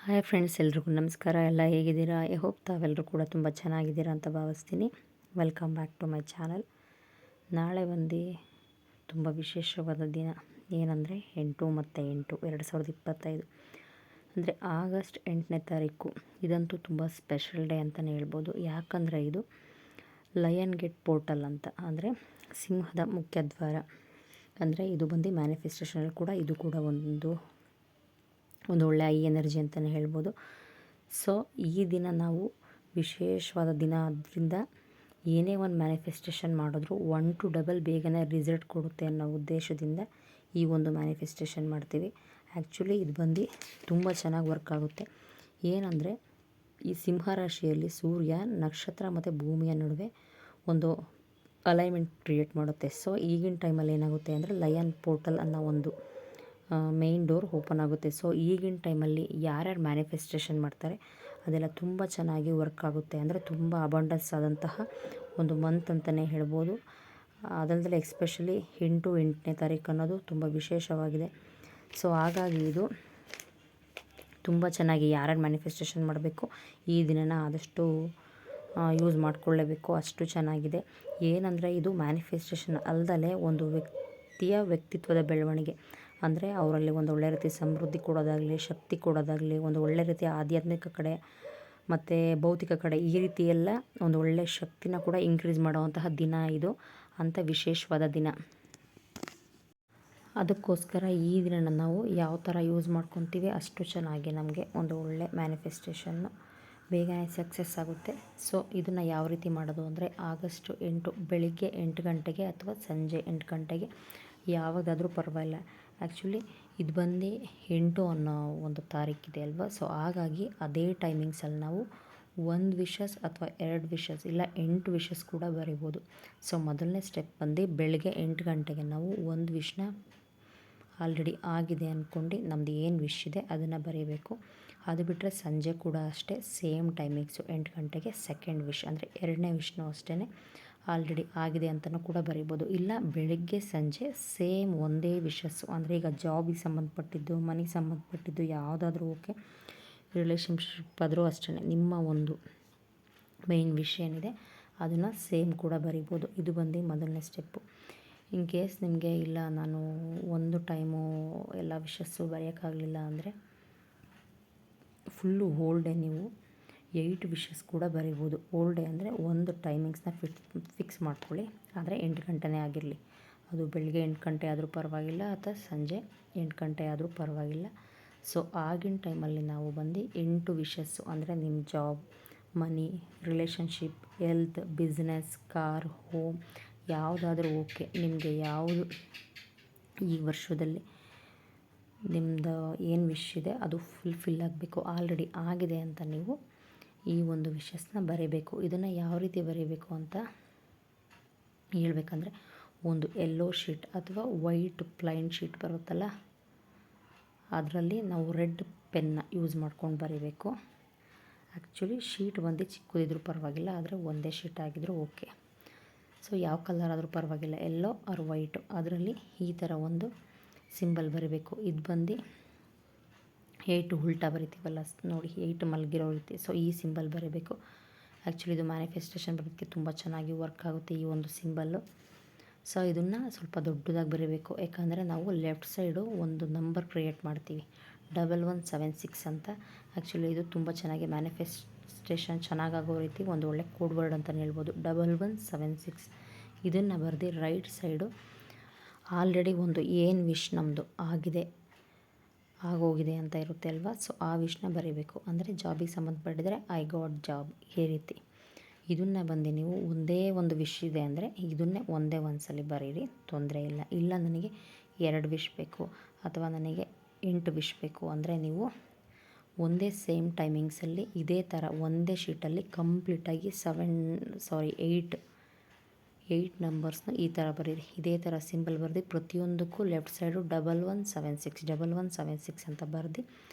Hi friends, ಎಲ್ರಿಗೂ ನಮಸ್ಕಾರ. ಎಲ್ಲ ಹೇಗಿದ್ದೀರಾ? ಐ ಹೋಪ್ ತಾವೆಲ್ಲರೂ ಕೂಡ ತುಂಬ ಚೆನ್ನಾಗಿದ್ದೀರಾ ಅಂತ ಭಾವಿಸ್ತೀನಿ. Welcome back to my channel. ನಾಳೆ ಒಂದು ತುಂಬ ವಿಶೇಷವಾದ ದಿನ. ಏನಂದರೆ 8 ಮತ್ತು 8 2025 ಅಂದರೆ ಆಗಸ್ಟ್ 8ನೇ ತಾರೀಕು. ಇದಂತೂ ತುಂಬ ಸ್ಪೆಷಲ್ ಡೇ ಅಂತಲೇ ಹೇಳ್ಬೋದು. ಯಾಕಂದರೆ ಇದು ಲಯನ್ ಗೇಟ್ ಪೋರ್ಟಲ್ ಅಂತ, ಅಂದರೆ ಸಿಂಹದ ಮುಖ್ಯದ್ವಾರ. ಅಂದರೆ ಇದು ಬಂದು ಮ್ಯಾನಿಫೆಸ್ಟೇಷನಲ್ಲಿ ಕೂಡ ಇದು ಕೂಡ ಒಂದು ಒಳ್ಳೆಯ ಐ ಎನರ್ಜಿ ಅಂತಲೇ ಹೇಳ್ಬೋದು. ಸೊ ಈ ದಿನ ನಾವು ವಿಶೇಷವಾದ ದಿನ ಆದ್ದರಿಂದ ಏನೇ ಒಂದು ಮ್ಯಾನಿಫೆಸ್ಟೇಷನ್ ಮಾಡಿದ್ರು 1 to ಡಬಲ್ ಬೇಗನೆ ರಿಸಲ್ಟ್ ಕೊಡುತ್ತೆ ಅನ್ನೋ ಉದ್ದೇಶದಿಂದ ಈ ಒಂದು ಮ್ಯಾನಿಫೆಸ್ಟೇಷನ್ ಮಾಡ್ತೀವಿ. ಆ್ಯಕ್ಚುಲಿ ಇದು ಬಂದು ತುಂಬ ಚೆನ್ನಾಗಿ ವರ್ಕ್ ಆಗುತ್ತೆ. ಏನಂದರೆ ಈ ಸಿಂಹ ರಾಶಿಯಲ್ಲಿ ಸೂರ್ಯ ನಕ್ಷತ್ರ ಮತ್ತು ಭೂಮಿಯ ನಡುವೆ ಒಂದು ಅಲೈನ್ಮೆಂಟ್ ಕ್ರಿಯೇಟ್ ಮಾಡುತ್ತೆ. ಸೊ ಈಗಿನ ಟೈಮಲ್ಲಿ ಏನಾಗುತ್ತೆ ಅಂದರೆ ಲಯನ್ ಪೋರ್ಟಲ್ ಅನ್ನೋ ಒಂದು ಮೇಯ್ನ್ ಡೋರ್ ಓಪನ್ ಆಗುತ್ತೆ. ಸೊ ಈಗಿನ ಟೈಮಲ್ಲಿ ಯಾರ್ಯಾರು ಮ್ಯಾನಿಫೆಸ್ಟೇಷನ್ ಮಾಡ್ತಾರೆ ಅದೆಲ್ಲ ತುಂಬ ಚೆನ್ನಾಗಿ ವರ್ಕ್ ಆಗುತ್ತೆ. ಅಂದರೆ ತುಂಬ ಅಬಂಡೆನ್ಸ್ ಆದಂತಹ ಒಂದು ಮಂತ್ ಅಂತಲೇ ಹೇಳ್ಬೋದು. ಅದಲ್ಲದೆ ಎಸ್ಪೆಷಲಿ 8ನೇ ತಾರೀಕು ಅನ್ನೋದು ತುಂಬ ವಿಶೇಷವಾಗಿದೆ. ಸೊ ಹಾಗಾಗಿ ಇದು ತುಂಬ ಚೆನ್ನಾಗಿ ಯಾರ್ಯಾರು ಮ್ಯಾನಿಫೆಸ್ಟೇಷನ್ ಮಾಡಬೇಕು ಈ ದಿನನ ಆದಷ್ಟು ಯೂಸ್ ಮಾಡಿಕೊಳ್ಳೇಬೇಕು, ಅಷ್ಟು ಚೆನ್ನಾಗಿದೆ. ಏನಂದರೆ ಇದು ಮ್ಯಾನಿಫೆಸ್ಟೇಷನ್ ಅಲ್ಲದೆ ಒಂದು ವ್ಯಕ್ತಿಯ ವ್ಯಕ್ತಿತ್ವದ ಬೆಳವಣಿಗೆ. ಅಂದರೆ ಅವರಲ್ಲಿ ಒಂದು ಒಳ್ಳೆ ರೀತಿ ಸಮೃದ್ಧಿ ಕೊಡೋದಾಗಲಿ, ಶಕ್ತಿ ಕೊಡೋದಾಗಲಿ, ಒಂದು ಒಳ್ಳೆ ರೀತಿಯ ಆಧ್ಯಾತ್ಮಿಕ ಕಡೆ ಮತ್ತು ಭೌತಿಕ ಕಡೆ, ಈ ರೀತಿ ಎಲ್ಲ ಒಂದು ಒಳ್ಳೆಯ ಶಕ್ತಿನ ಕೂಡ ಇನ್ಕ್ರೀಸ್ ಮಾಡುವಂತಹ ದಿನ ಇದು. ಅಂಥ ವಿಶೇಷವಾದ ದಿನ. ಅದಕ್ಕೋಸ್ಕರ ಈ ದಿನನ ನಾವು ಯಾವ ಥರ ಯೂಸ್ ಮಾಡ್ಕೊತೀವಿ ಅಷ್ಟು ಚೆನ್ನಾಗಿ ನಮಗೆ ಒಂದು ಒಳ್ಳೆ ಮ್ಯಾನಿಫೆಸ್ಟೇಷನ್ನು ಬೇಗನೆ ಸಕ್ಸಸ್ ಆಗುತ್ತೆ. ಸೊ ಇದನ್ನು ಯಾವ ರೀತಿ ಮಾಡೋದು ಅಂದರೆ ಆಗಸ್ಟ್ 8 ಬೆಳಿಗ್ಗೆ 8 ಗಂಟೆಗೆ ಅಥವಾ ಸಂಜೆ 8 ಗಂಟೆಗೆ ಯಾವಾಗಾದರೂ ಪರವಾಗಿಲ್ಲ. ಆ್ಯಕ್ಚುಲಿ ಇದು ಬಂದು 8 ಅನ್ನೋ ಒಂದು ತಾರೀಕಿದೆ ಅಲ್ವಾ. ಸೊ ಹಾಗಾಗಿ ಅದೇ ಟೈಮಿಂಗ್ಸಲ್ಲಿ ನಾವು 1 ವಿಶಸ್ ಅಥವಾ 2 ವಿಶಸ್ ಇಲ್ಲ 8 ವಿಶಸ್ ಕೂಡ ಬರಿಬೋದು. ಸೊ ಮೊದಲನೇ ಸ್ಟೆಪ್ ಬಂದು ಬೆಳಗ್ಗೆ 8 ಗಂಟೆಗೆ ನಾವು ಒಂದು ವಿಶ್ನ ಆಲ್ರೆಡಿ ಆಗಿದೆ ಅಂದ್ಕೊಂಡು ನಮ್ಮದು ಏನು ವಿಶ್ ಇದೆ ಅದನ್ನು ಬರೀಬೇಕು. ಅದು ಬಿಟ್ಟರೆ ಸಂಜೆ ಕೂಡ ಅಷ್ಟೇ ಸೇಮ್ ಟೈಮಿಂಗ್ಸು 8 ಗಂಟೆಗೆ ಸೆಕೆಂಡ್ ವಿಶ್ ಅಂದರೆ 2ನೇ ವಿಶ್ನೂ ಅಷ್ಟೇ ಆಲ್ರೆಡಿ ಆಗಿದೆ ಅಂತಲೂ ಕೂಡ ಬರಿಬೋದು. ಇಲ್ಲ ಬೆಳಗ್ಗೆ ಸಂಜೆ ಸೇಮ್ ಒಂದೇ ವಿಶಸ್ಸು, ಅಂದರೆ ಈಗ ಜಾಬಿಗೆ ಸಂಬಂಧಪಟ್ಟಿದ್ದು, ಮನೆಗೆ ಸಂಬಂಧಪಟ್ಟಿದ್ದು ಯಾವುದಾದ್ರೂ ಓಕೆ, ರಿಲೇಷನ್ಶಿಪ್ ಆದರೂ ಅಷ್ಟೇ ನಿಮ್ಮ ಒಂದು ಮೇಯ್ನ್ ವಿಷ್ ಏನಿದೆ ಅದನ್ನು ಸೇಮ್ ಕೂಡ ಬರಿಬೋದು. ಇದು ಬಂದು ಮೊದಲನೇ ಸ್ಟೆಪ್ಪು. ಇನ್ ಕೇಸ್ ನಿಮಗೆ ಇಲ್ಲ ನಾನು ಒಂದು ಟೈಮು ಎಲ್ಲ ವಿಷಸ್ಸು ಬರೆಯೋಕ್ಕಾಗಲಿಲ್ಲ ಅಂದರೆ ಫುಲ್ಲು ಹೋಲ್ ಡೇ ನೀವು 8 ವಿಶಸ್ ಕೂಡ ಬರಿಬೋದು. ಹೋಲ್ ಡೇ ಅಂದರೆ ಒಂದು ಟೈಮಿಂಗ್ಸ್ನ ಫಿಕ್ಸ್ ಮಾಡ್ಕೊಳ್ಳಿ, ಆದರೆ 8 ಗಂಟೆನೇ ಆಗಿರಲಿ. ಅದು ಬೆಳಗ್ಗೆ 8 ಗಂಟೆ ಆದರೂ ಪರವಾಗಿಲ್ಲ ಅಥವಾ ಸಂಜೆ 8 ಗಂಟೆ ಆದರೂ ಪರವಾಗಿಲ್ಲ. ಸೊ ಆಗಿನ ಟೈಮಲ್ಲಿ ನಾವು ಬಂದು 8 ವಿಶಸ್ಸು ಅಂದರೆ ನಿಮ್ಮ job, money, relationship, health, business, car, home ಯಾವುದಾದ್ರೂ ಓಕೆ, ನಿಮಗೆ ಯಾವುದು ಈ ವರ್ಷದಲ್ಲಿ ನಿಮ್ಮದು ಏನು ವಿಶ್ ಇದೆ ಅದು ಫುಲ್ಫಿಲ್ ಆಗಬೇಕು, ಆಲ್ರೆಡಿ ಆಗಿದೆ ಅಂತ ನೀವು ಈ ಒಂದು ವಿಶಸ್ನ ಬರೀಬೇಕು. ಇದನ್ನು ಯಾವ ರೀತಿ ಬರೀಬೇಕು ಅಂತ ಹೇಳ್ಬೇಕಂದ್ರೆ ಒಂದು ಯೆಲ್ಲೋ ಶೀಟ್ ಅಥವಾ ವೈಟ್ ಪ್ಲೈನ್ ಶೀಟ್ ಬರುತ್ತಲ್ಲ ಅದರಲ್ಲಿ ನಾವು ರೆಡ್ ಪೆನ್ನ ಯೂಸ್ ಮಾಡ್ಕೊಂಡು ಬರೀಬೇಕು. ಆ್ಯಕ್ಚುಲಿ ಶೀಟ್ ಬಂದು ಚಿಕ್ಕದಿದ್ರೂ ಪರವಾಗಿಲ್ಲ, ಆದರೆ ಒಂದೇ ಶೀಟ್ ಆಗಿದ್ರೂ ಓಕೆ. ಸೊ ಯಾವ ಕಲರ್ ಆದರೂ ಪರವಾಗಿಲ್ಲ, ಯೆಲ್ಲೋ ಆರ್ ವೈಟು, ಅದರಲ್ಲಿ ಈ ಥರ ಒಂದು ಸಿಂಬಲ್ ಬರೀಬೇಕು. ಇದು ಬಂದು 8 ಉಲ್ಟಾ ಬರಿತೀವಲ್ಲ ನೋಡಿ, 8 ಮಲಗಿರೋ ರೀತಿ. ಸೊ ಈ ಸಿಂಬಲ್ ಬರೀಬೇಕು. ಆ್ಯಕ್ಚುಲಿ ಇದು ಮ್ಯಾನಿಫೆಸ್ಟೇಷನ್ ಬರೋದಕ್ಕೆ ತುಂಬ ಚೆನ್ನಾಗಿ ವರ್ಕ್ ಆಗುತ್ತೆ ಈ ಒಂದು ಸಿಂಬಲ್ಲು. ಸೊ ಇದನ್ನು ಸ್ವಲ್ಪ ದೊಡ್ಡದಾಗಿ ಬರೀಬೇಕು, ಯಾಕಂದರೆ ನಾವು ಲೆಫ್ಟ್ ಸೈಡು ಒಂದು ನಂಬರ್ ಕ್ರಿಯೇಟ್ ಮಾಡ್ತೀವಿ 1176 ಅಂತ. ಆ್ಯಕ್ಚುಲಿ ಇದು ತುಂಬ ಚೆನ್ನಾಗಿ ಮ್ಯಾನಿಫೆಸ್ಟೇಷನ್ ಚೆನ್ನಾಗಾಗೋ ರೀತಿ ಒಂದು ಒಳ್ಳೆ ಕೋಡ್ ವರ್ಡ್ ಅಂತಲೇ ಹೇಳ್ಬೋದು. 1176 ಇದನ್ನು ಬರೆದು ರೈಟ್ ಸೈಡು ಆಲ್ರೆಡಿ ಒಂದು ಏನು ವಿಶ್ ನಮ್ಮದು ಆಗೋಗಿದೆ ಅಂತ ಇರುತ್ತೆ ಅಲ್ವಾ. ಸೊ ಆ ವಿಷ್ನ ಬರೀಬೇಕು. ಅಂದರೆ ಜಾಬಿಗೆ ಸಂಬಂಧಪಟ್ಟಿದ್ರೆ ಐ ಗಾಟ್ ಜಾಬ್, ಈ ರೀತಿ. ಇದನ್ನು ಬಂದು ನೀವು ಒಂದೇ ಒಂದು ವಿಶ್ ಇದೆ ಅಂದರೆ ಇದನ್ನೇ ಒಂದೇ ಒಂದ್ಸಲಿ ಬರೀರಿ, ತೊಂದರೆ ಇಲ್ಲ. ಇಲ್ಲ ನನಗೆ 2 ವಿಶ್ ಬೇಕು ಅಥವಾ ನನಗೆ 8 ವಿಶ್ ಬೇಕು ಅಂದರೆ ನೀವು ಒಂದೇ ಸೇಮ್ ಟೈಮಿಂಗ್ಸಲ್ಲಿ ಇದೇ ಥರ ಒಂದೇ ಶೀಟಲ್ಲಿ ಕಂಪ್ಲೀಟಾಗಿ 8 ನಂಬರ್ಸ್ನ ಈ ಥರ ಬರೀರಿ. ಇದೇ ಥರ ಸಿಂಬಲ್ ಬರೆದು ಪ್ರತಿಯೊಂದಕ್ಕೂ ಲೆಫ್ಟ್ ಸೈಡು 1176 ಅಂತ ಬರೆದು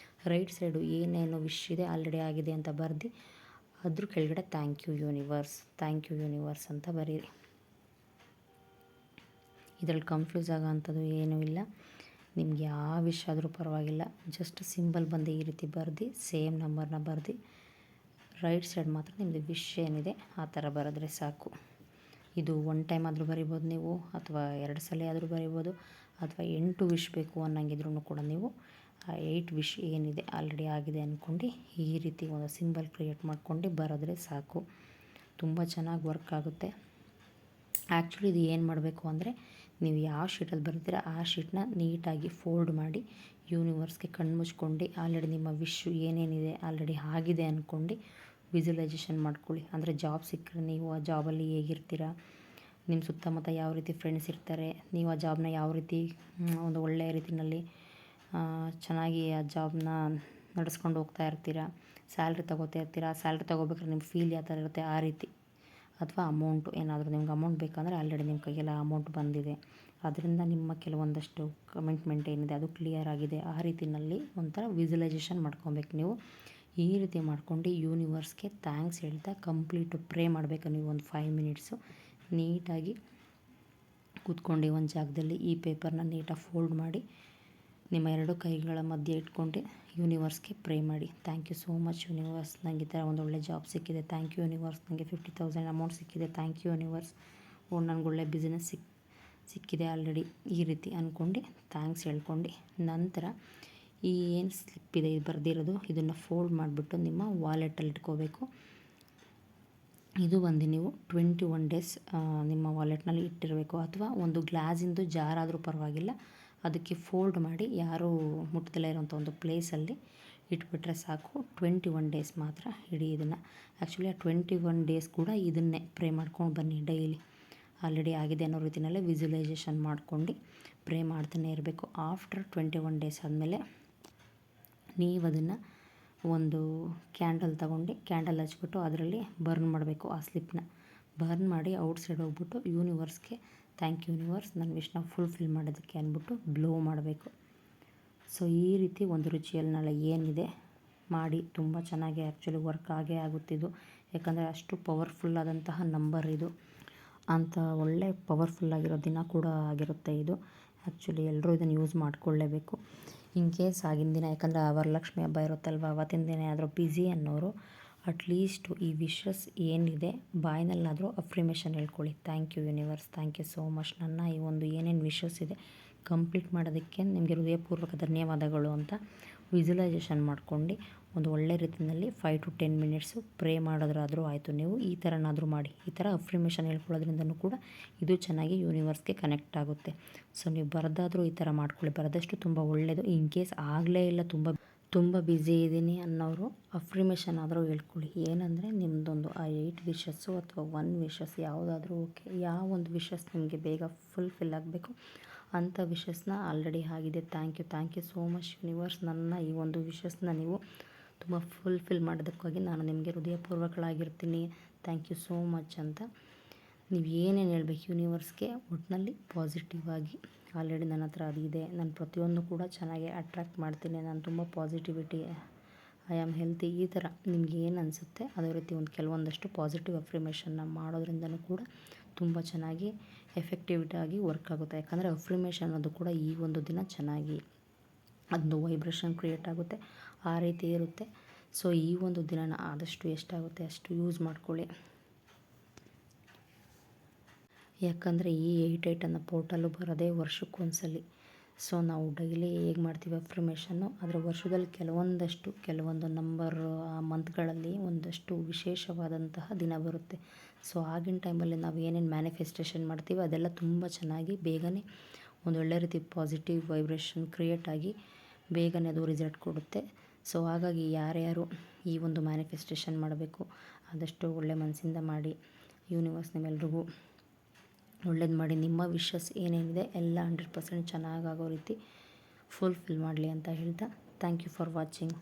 ರೈಟ್ ಸೈಡು ಏನೇನು ವಿಶ್ ಇದೆ ಆಲ್ರೆಡಿ ಆಗಿದೆ ಅಂತ ಬರೆದು ಅದ್ರ ಕೆಳಗಡೆ ಥ್ಯಾಂಕ್ ಯು ಯೂನಿವರ್ಸ್ ಅಂತ ಬರೀರಿ. ಇದರಲ್ಲಿ ಕನ್ಫ್ಯೂಸ್ ಆಗೋ ಅಂಥದ್ದು ಏನೂ ಇಲ್ಲ. ನಿಮ್ಗೆ ಯಾವ ವಿಷಯ ಆದರೂ ಪರವಾಗಿಲ್ಲ, ಜಸ್ಟ್ ಸಿಂಬಲ್ ಬಂದು ಈ ರೀತಿ ಬರೆದು ಸೇಮ್ ನಂಬರ್ನ ಬರೆದು ರೈಟ್ ಸೈಡ್ ಮಾತ್ರ ನಿಮ್ಮದು ವಿಶ್ ಏನಿದೆ ಆ ಥರ ಬರೆದ್ರೆ ಸಾಕು. ಇದು 1 ಟೈಮ್ ಆದರೂ ಬರಿಬೋದು ನೀವು, ಅಥವಾ 2 ಸಲ ಆದರೂ ಬರಿಬೋದು, ಅಥವಾ 8 ವಿಶ್ ಬೇಕು ಅನ್ನಂಗಿದ್ರೂ ಕೂಡ ನೀವು ಆ 8 ವಿಶ್ ಏನಿದೆ ಆಲ್ರೆಡಿ ಆಗಿದೆ ಅಂದ್ಕೊಂಡು ಈ ರೀತಿ ಒಂದು ಸಿಂಬಲ್ ಕ್ರಿಯೇಟ್ ಮಾಡ್ಕೊಂಡು ಬರೆದ್ರೆ ಸಾಕು. ತುಂಬ ಚೆನ್ನಾಗಿ ವರ್ಕ್ ಆಗುತ್ತೆ. ಆ್ಯಕ್ಚುಲಿ ಇದು ಏನು ಮಾಡಬೇಕು ಅಂದರೆ, ನೀವು ಯಾವ ಶೀಟಲ್ಲಿ ಬರೀತೀರ ಆ ಶೀಟ್ನ ನೀಟಾಗಿ ಫೋಲ್ಡ್ ಮಾಡಿ ಯೂನಿವರ್ಸ್ಗೆ ಕಣ್ಣು ಮುಚ್ಕೊಂಡು ಆಲ್ರೆಡಿ ನಿಮ್ಮ ವಿಶ್ ಏನೇನಿದೆ ಆಲ್ರೆಡಿ ಆಗಿದೆ ಅಂದ್ಕೊಂಡು ವಿಜುವಲೈಸೇಷನ್ ಮಾಡ್ಕೊಳ್ಳಿ. ಅಂದರೆ ಜಾಬ್ ಸಿಕ್ಕರೆ ನೀವು ಆ ಜಾಬಲ್ಲಿ ಹೇಗಿರ್ತೀರ, ನಿಮ್ಮ ಸುತ್ತಮುತ್ತ ಯಾವ ರೀತಿ ಫ್ರೆಂಡ್ಸ್ ಇರ್ತಾರೆ, ನೀವು ಆ ಜಾಬ್ನ ಯಾವ ರೀತಿ ಒಂದು ಒಳ್ಳೆಯ ರೀತಿಯಲ್ಲಿ ಚೆನ್ನಾಗಿ ಆ ಜಾಬ್ನ ನಡೆಸ್ಕೊಂಡು ಹೋಗ್ತಾ ಇರ್ತೀರ, ಸ್ಯಾಲ್ರಿ ತೊಗೋತಾ ಇರ್ತೀರ, ಆ ಸ್ಯಾಲ್ರಿ ತೊಗೋಬೇಕಾದ್ರೆ ನಿಮ್ಮ ಫೀಲ್ ಯಾವ ಥರ ಇರುತ್ತೆ ಆ ರೀತಿ. ಅಥವಾ ಅಮೌಂಟು ಏನಾದರೂ ನಿಮ್ಗೆ ಅಮೌಂಟ್ ಬೇಕಂದರೆ ಆಲ್ರೆಡಿ ನಿಮ್ಮ ಕೈಗೆಲ್ಲ ಅಮೌಂಟ್ ಬಂದಿದೆ, ಅದರಿಂದ ನಿಮ್ಮ ಕೆಲವೊಂದಷ್ಟು ಕಮಿಟ್ಮೆಂಟ್ ಏನಿದೆ ಅದು ಕ್ಲಿಯರ್ ಆಗಿದೆ, ಆ ರೀತಿಯಲ್ಲಿ ಒಂಥರ ವಿಜುವಲೈಸೇಷನ್ ಮಾಡ್ಕೊಬೇಕು ನೀವು. ಈ ರೀತಿ ಮಾಡ್ಕೊಂಡು ಯೂನಿವರ್ಸ್ಗೆ ಥ್ಯಾಂಕ್ಸ್ ಹೇಳ್ತಾ ಕಂಪ್ಲೀಟು ಪ್ರೇ ಮಾಡಬೇಕು ನೀವು. ಒಂದು 5 ಮಿನಿಟ್ಸು ನೀಟಾಗಿ ಕೂತ್ಕೊಂಡು ಒಂದು ಜಾಗದಲ್ಲಿ ಈ ಪೇಪರ್ನ ನೀಟಾಗಿ ಫೋಲ್ಡ್ ಮಾಡಿ ನಿಮ್ಮ 2 ಕೈಗಳ ಮಧ್ಯೆ ಇಟ್ಕೊಂಡು ಯೂನಿವರ್ಸ್ಗೆ ಪ್ರೇ ಮಾಡಿ. Thank you so much universe, ನನಗೆ ಈ ಥರ ಒಂದು ಒಳ್ಳೆ ಜಾಬ್ ಸಿಕ್ಕಿದೆ, ಥ್ಯಾಂಕ್ ಯು ಯೂನಿವರ್ಸ್, ನನಗೆ 50,000 ಅಮೌಂಟ್ ಸಿಕ್ಕಿದೆ, ಥ್ಯಾಂಕ್ ಯು ಯೂನಿವರ್ಸ್, ನನಗೆ ಒಳ್ಳೆ ಬಿಸ್ನೆಸ್ ಸಿಕ್ಕಿದೆ ಆಲ್ರೆಡಿ. ಈ ರೀತಿ ಅಂದ್ಕೊಂಡು ಥ್ಯಾಂಕ್ಸ್ ಹೇಳ್ಕೊಂಡು ನಂತರ ಈ ಏನು ಸ್ಲಿಪ್ ಇದೆ ಇದು ಬರೆದಿರೋದು ಇದನ್ನು ಫೋಲ್ಡ್ ಮಾಡಿಬಿಟ್ಟು ನಿಮ್ಮ ವಾಲೆಟಲ್ಲಿ ಇಟ್ಕೋಬೇಕು. ಇದು ಬಂದು ನೀವು 21 ಡೇಸ್ ನಿಮ್ಮ ವಾಲೆಟ್ನಲ್ಲಿ ಇಟ್ಟಿರಬೇಕು, ಅಥವಾ ಒಂದು ಗ್ಲಾಸಿಂದು ಜಾರ್ ಆದರೂ ಪರವಾಗಿಲ್ಲ, ಅದಕ್ಕೆ ಫೋಲ್ಡ್ ಮಾಡಿ ಯಾರೂ ಮುಟ್ಟದಲ್ಲೇ ಇರೋಂಥ ಒಂದು ಪ್ಲೇಸಲ್ಲಿ ಇಟ್ಬಿಟ್ರೆ ಸಾಕು. 21 ಡೇಸ್ ಮಾತ್ರ ಇಡೀ ಇದನ್ನು. ಆ್ಯಕ್ಚುಲಿ ಆ 21 ಡೇಸ್ ಕೂಡ ಇದನ್ನೇ ಪ್ರೇ ಮಾಡ್ಕೊಂಡು ಬನ್ನಿ ಡೈಲಿ. ಆಲ್ರೆಡಿ ಆಗಿದೆ ಅನ್ನೋ ರೀತಿಯಲ್ಲೇ ವಿಜುವಲೈಸೇಷನ್ ಮಾಡ್ಕೊಂಡು ಪ್ರೇ ಮಾಡ್ತಾನೆ ಇರಬೇಕು. ಆಫ್ಟರ್ 21 ಡೇಸ್ ಆದಮೇಲೆ ನೀವು ಅದನ್ನು ಒಂದು ಕ್ಯಾಂಡಲ್ ತಗೊಂಡು ಕ್ಯಾಂಡಲ್ ಹಚ್ಬಿಟ್ಟು ಅದರಲ್ಲಿ ಬರ್ನ್ ಮಾಡಬೇಕು. ಆ ಸ್ಲಿಪ್ನ ಬರ್ನ್ ಮಾಡಿ ಔಟ್ಸೈಡ್ ಹೋಗ್ಬಿಟ್ಟು ಯೂನಿವರ್ಸ್ಗೆ ಥ್ಯಾಂಕ್ ಯು ಯೂನಿವರ್ಸ್, ನನ್ನ ವಿಶ್ನ ಫುಲ್ಫಿಲ್ ಮಾಡೋದಕ್ಕೆ ಅಂದ್ಬಿಟ್ಟು ಬ್ಲೋ ಮಾಡಬೇಕು. ಸೊ ಈ ರೀತಿ ಒಂದು ರಿಚುವಲ್ನೆಲ್ಲ ಏನಿದೆ ಮಾಡಿ ತುಂಬ ಚೆನ್ನಾಗಿ ಆ್ಯಕ್ಚುಲಿ ವರ್ಕ್ ಆಗೇ ಆಗುತ್ತಿದ್ದು. ಯಾಕಂದರೆ ಅಷ್ಟು ಪವರ್ಫುಲ್ಲಾದಂತಹ ನಂಬರ್ ಇದು, ಅಂಥ ಒಳ್ಳೆ ಪವರ್ಫುಲ್ಲಾಗಿರೋ ದಿನ ಕೂಡ ಆಗಿರುತ್ತೆ ಇದು. ಆ್ಯಕ್ಚುಲಿ ಎಲ್ಲರೂ ಇದನ್ನು ಯೂಸ್ ಮಾಡಿಕೊಳ್ಳೇಬೇಕು. ಇನ್ ಕೇಸ್ ಆಗಿನ ದಿನ, ಯಾಕಂದರೆ ವರಲಕ್ಷ್ಮಿ ಹಬ್ಬ ಇರುತ್ತಲ್ವ, ಅವತ್ತಿನ ದಿನ ಆದರೂ ಬ್ಯುಸಿ ಅನ್ನೋರು ಅಟ್ಲೀಸ್ಟು ಈ ವಿಶಸ್ ಏನಿದೆ ಬಾಯ್ನಲ್ಲಾದರೂ ಅಫ್ರಿಮೇಷನ್ ಹೇಳ್ಕೊಳ್ಳಿ. Thank you universe, thank you so much, ನನ್ನ ಈ ಒಂದು ಏನೇನು ವಿಶಸ್ ಇದೆ ಕಂಪ್ಲೀಟ್ ಮಾಡೋದಕ್ಕೆ ನಿಮಗೆ ಹೃದಯಪೂರ್ವಕ ಧನ್ಯವಾದಗಳು ಅಂತ ವಿಜುವಲೈಸೇಷನ್ ಮಾಡ್ಕೊಂಡು ಒಂದು ಒಳ್ಳೆ ರೀತಿಯಲ್ಲಿ 5 to 10 ಮಿನಿಟ್ಸು ಪ್ರೇ ಮಾಡೋದ್ರಾದರೂ ಆಯಿತು. ನೀವು ಈ ಥರನಾದರೂ ಮಾಡಿ, ಈ ಥರ ಅಫ್ರಿಮೇಷನ್ ಹೇಳ್ಕೊಳ್ಳೋದ್ರಿಂದನೂ ಕೂಡ ಇದು ಚೆನ್ನಾಗಿ ಯೂನಿವರ್ಸ್ಗೆ ಕನೆಕ್ಟ್ ಆಗುತ್ತೆ. ಸೊ ನೀವು ಬರೆದಾದರೂ ಈ ಥರ ಮಾಡ್ಕೊಳ್ಳಿ, ಬರೆದಷ್ಟು ತುಂಬ ಒಳ್ಳೆಯದು. ಇನ್ ಕೇಸ್ ಆಗಲೇ ಇಲ್ಲ, ತುಂಬ ಬ್ಯುಸಿ ಇದ್ದೀನಿ ಅನ್ನೋರು ಅಫ್ರಿಮೇಷನ್ ಆದರೂ ಹೇಳ್ಕೊಳ್ಳಿ. ಏನಂದರೆ ನಿಮ್ಮದೊಂದು ಆ 8 ವಿಶಸ್ಸು ಅಥವಾ 1 ವಿಶಸ್ ಯಾವುದಾದ್ರೂ ಓಕೆ, ಯಾವ ಒಂದು ವಿಶಸ್ ನಿಮಗೆ ಬೇಗ ಫುಲ್ಫಿಲ್ ಆಗಬೇಕು ಅಂಥ ವಿಶಸ್ನ ಆಲ್ರೆಡಿ ಆಗಿದೆ. Thank you so much universe, ನನ್ನ ಈ ಒಂದು ವಿಶಸ್ನ ನೀವು ತುಂಬ ಫುಲ್ಫಿಲ್ ಮಾಡೋದಕ್ಕಾಗಿ ನಾನು ನಿಮಗೆ ಹೃದಯಪೂರ್ವಕಳಾಗಿರ್ತೀನಿ, ಥ್ಯಾಂಕ್ ಯು ಸೋ ಮಚ್ ಅಂತ ನೀವು ಏನೇನು ಹೇಳ್ಬೇಕು ಯೂನಿವರ್ಸ್ಗೆ. ಒಟ್ಟಿನಲ್ಲಿ ಪಾಸಿಟಿವ್ ಆಗಿ ಆಲ್ರೆಡಿ ನನ್ನ ಹತ್ರ ಅದಿದೆ, ನಾನು ಪ್ರತಿಯೊಂದು ಕೂಡ ಚೆನ್ನಾಗಿ ಅಟ್ರ್ಯಾಕ್ಟ್ ಮಾಡ್ತೀನಿ, ನಾನು ತುಂಬ ಪಾಸಿಟಿವಿಟಿ, ಐ ಆಮ್ ಹೆಲ್ತಿ, ಈ ಥರ ನಿಮ್ಗೆ ಏನು ಅನಿಸುತ್ತೆ ಅದೇ ರೀತಿ ಕೆಲವೊಂದಷ್ಟು ಪಾಸಿಟಿವ್ ಅಫ್ರಿಮೇಷನ್ನ ಮಾಡೋದ್ರಿಂದನೂ ಕೂಡ ತುಂಬ ಚೆನ್ನಾಗಿ ಎಫೆಕ್ಟಿವಿಟಾಗಿ ವರ್ಕ್ ಆಗುತ್ತೆ. ಯಾಕಂದರೆ ಅಫ್ರಿಮೇಷನ್ ಅನ್ನೋದು ಕೂಡ ಈ ಒಂದು ದಿನ ಚೆನ್ನಾಗಿ ಅದೊಂದು ವೈಬ್ರೇಷನ್ ಕ್ರಿಯೇಟ್ ಆಗುತ್ತೆ, ಆ ರೀತಿ ಇರುತ್ತೆ. ಸೊ ಈ ಒಂದು ದಿನನ ಆದಷ್ಟು ಎಷ್ಟಾಗುತ್ತೆ ಅಷ್ಟು ಯೂಸ್ ಮಾಡ್ಕೊಳ್ಳಿ. ಯಾಕಂದರೆ ಈ 88 ಅನ್ನೋ ಪೋರ್ಟಲ್ಲು ಬರೋದೇ ವರ್ಷಕ್ಕೊಂದ್ಸಲಿ. ಸೊ ನಾವು ಡೈಲಿ ಹೇಗೆ ಮಾಡ್ತೀವಿ ಅಫ್ರಿಮೇಷನ್ನು, ಆದರೆ ವರ್ಷದಲ್ಲಿ ಕೆಲವೊಂದು ನಂಬರು ಆ ಮಂತ್ಗಳಲ್ಲಿ ಒಂದಷ್ಟು ವಿಶೇಷವಾದಂತಹ ದಿನ ಬರುತ್ತೆ. ಸೊ ಆಗಿನ ಟೈಮಲ್ಲಿ ನಾವು ಏನೇನು ಮ್ಯಾನಿಫೆಸ್ಟೇಷನ್ ಮಾಡ್ತೀವಿ ಅದೆಲ್ಲ ತುಂಬ ಚೆನ್ನಾಗಿ ಬೇಗನೆ ಒಂದೊಳ್ಳೆ ರೀತಿ ಪಾಸಿಟಿವ್ ವೈಬ್ರೇಷನ್ ಕ್ರಿಯೇಟ್ ಆಗಿ ಬೇಗನೆ ಅದು ರಿಸಲ್ಟ್ ಕೊಡುತ್ತೆ. ಸೊ ಹಾಗಾಗಿ ಯಾರ್ಯಾರು ಈ ಒಂದು ಮ್ಯಾನಿಫೆಸ್ಟೇಷನ್ ಮಾಡಬೇಕು ಆದಷ್ಟು ಒಳ್ಳೆ ಮನಸ್ಸಿಂದ ಮಾಡಿ, ಯೂನಿವರ್ಸ್ ನಿಮ್ಮೆಲ್ರಿಗೂ ಒಳ್ಳೇದು ಮಾಡಿ, ನಿಮ್ಮ ವಿಶಸ್ ಏನೇನಿದೆ ಎಲ್ಲ 100% ಚೆನ್ನಾಗಾಗೋ ರೀತಿ ಫುಲ್ಫಿಲ್ ಮಾಡಲಿ ಅಂತ ಹೇಳ್ತಾ ಥ್ಯಾಂಕ್ ಯು ಫಾರ್ ವಾಚಿಂಗ್.